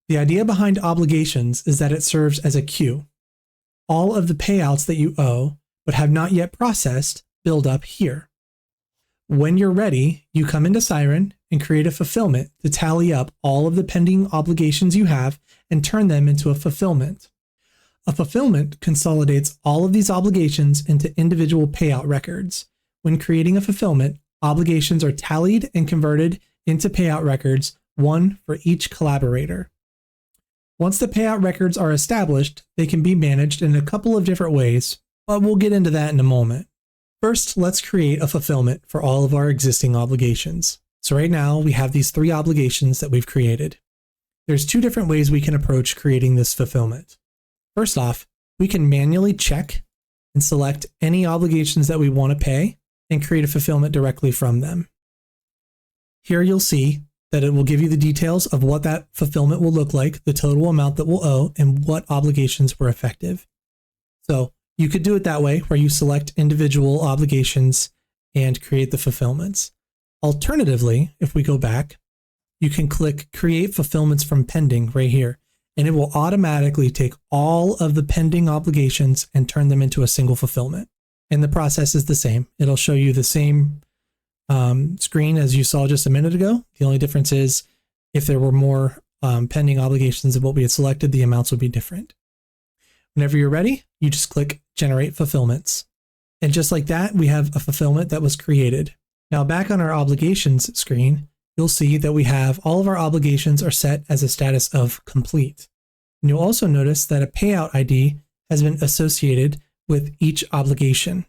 The idea behind obligations is that it serves as a queue. All of the payouts that you owe but have not yet processed build up here. When you're ready, you come into Siren and create a fulfillment to tally up all of the pending obligations you have and turn them into a fulfillment. A fulfillment consolidates all of these obligations into individual payout records. When creating a fulfillment, obligations are tallied and converted into payout records, one for each collaborator. Once the payout records are established, they can be managed in a couple of different ways, but we'll get into that in a moment. First, let's create a fulfillment for all of our existing obligations. So right now we have these 3 obligations that we've created. There's 2 different ways we can approach creating this fulfillment. First off, we can manually check and select any obligations that we want to pay and create a fulfillment directly from them. Here you'll see that it will give you the details of what that fulfillment will look like, the total amount that we'll owe, and what obligations were effective. So you could do it that way, where you select individual obligations and create the fulfillments. Alternatively, if we go back, you can click Create Fulfillments from Pending right here, and it will automatically take all of the pending obligations and turn them into a single fulfillment. And the process is the same. It'll show you the same screen as you saw just a minute ago. The only difference is if there were more pending obligations than what we had selected, the amounts would be different. Whenever you're ready, you just click Generate Fulfillments. And just like that, we have a fulfillment that was created. Now back on our obligations screen, you'll see that we have all of our obligations are set as a status of complete. And you'll also notice that a payout ID has been associated with each obligation.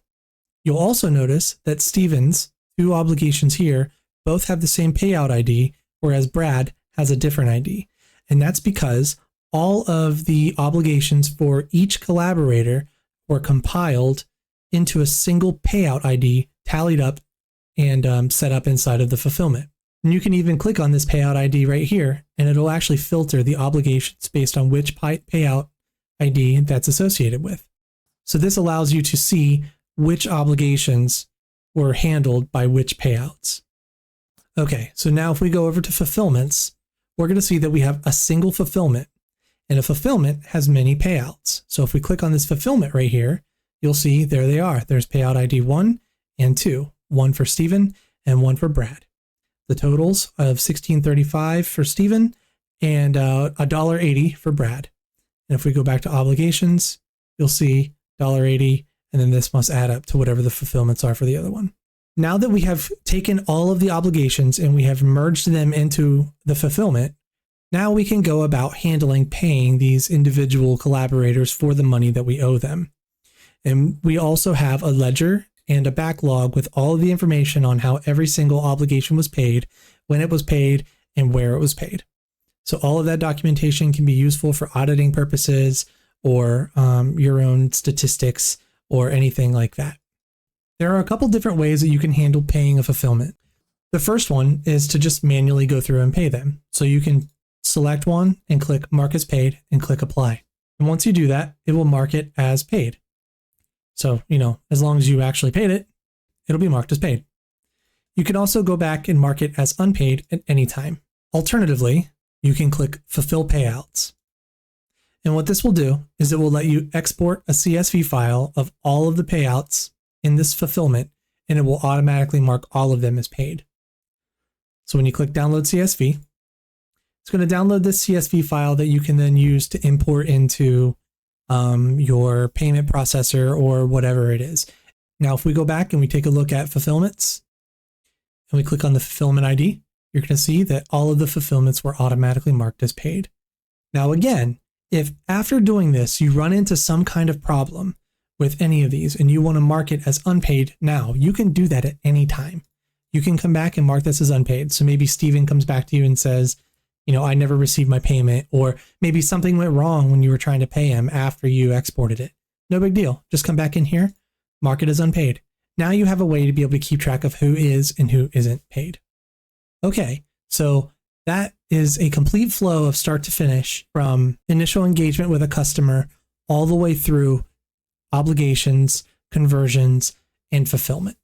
You'll also notice that Steven's 2 obligations here both have the same payout ID, whereas Brad has a different ID. And that's because all of the obligations for each collaborator were compiled into a single payout ID, tallied up and set up inside of the fulfillment. And you can even click on this payout ID right here, and it'll actually filter the obligations based on which payout ID that's associated with. So this allows you to see which obligations were handled by which payouts. Okay, so now if we go over to fulfillments, we're going to see that we have a single fulfillment, and a fulfillment has many payouts. So if we click on this fulfillment right here, you'll see there they are. There's payout ID 1 and 2, one for Steven and one for Brad. The totals of $16.35 for Steven and $1.80 for Brad. And if we go back to obligations, you'll see $1.80, and then this must add up to whatever the fulfillments are for the other one. Now that we have taken all of the obligations and we have merged them into the fulfillment, now we can go about handling paying these individual collaborators for the money that we owe them. And we also have a ledger and a backlog with all of the information on how every single obligation was paid, when it was paid, and where it was paid. So all of that documentation can be useful for auditing purposes or your own statistics or anything like that. There are a couple different ways that you can handle paying a fulfillment. The first one is to just manually go through and pay them. So you can select one and click Mark as Paid and click Apply. And once you do that, it will mark it as paid. So, as long as you actually paid it, it'll be marked as paid. You can also go back and mark it as unpaid at any time. Alternatively, you can click Fulfill Payouts. And what this will do is it will let you export a CSV file of all of the payouts in this fulfillment, and it will automatically mark all of them as paid. So when you click Download CSV, it's going to download this CSV file that you can then use to import into your payment processor or whatever it is. Now, if we go back and we take a look at fulfillments and we click on the fulfillment ID, you're going to see that all of the fulfillments were automatically marked as paid. Now, again, if after doing this, you run into some kind of problem with any of these and you want to mark it as unpaid now, you can do that at any time. You can come back and mark this as unpaid. So maybe Steven comes back to you and says, I never received my payment, or maybe something went wrong when you were trying to pay him after you exported it. No big deal. Just come back in here, mark it as unpaid. Now you have a way to be able to keep track of who is and who isn't paid. Okay, so that is a complete flow of start to finish, from initial engagement with a customer all the way through obligations, conversions, and fulfillment.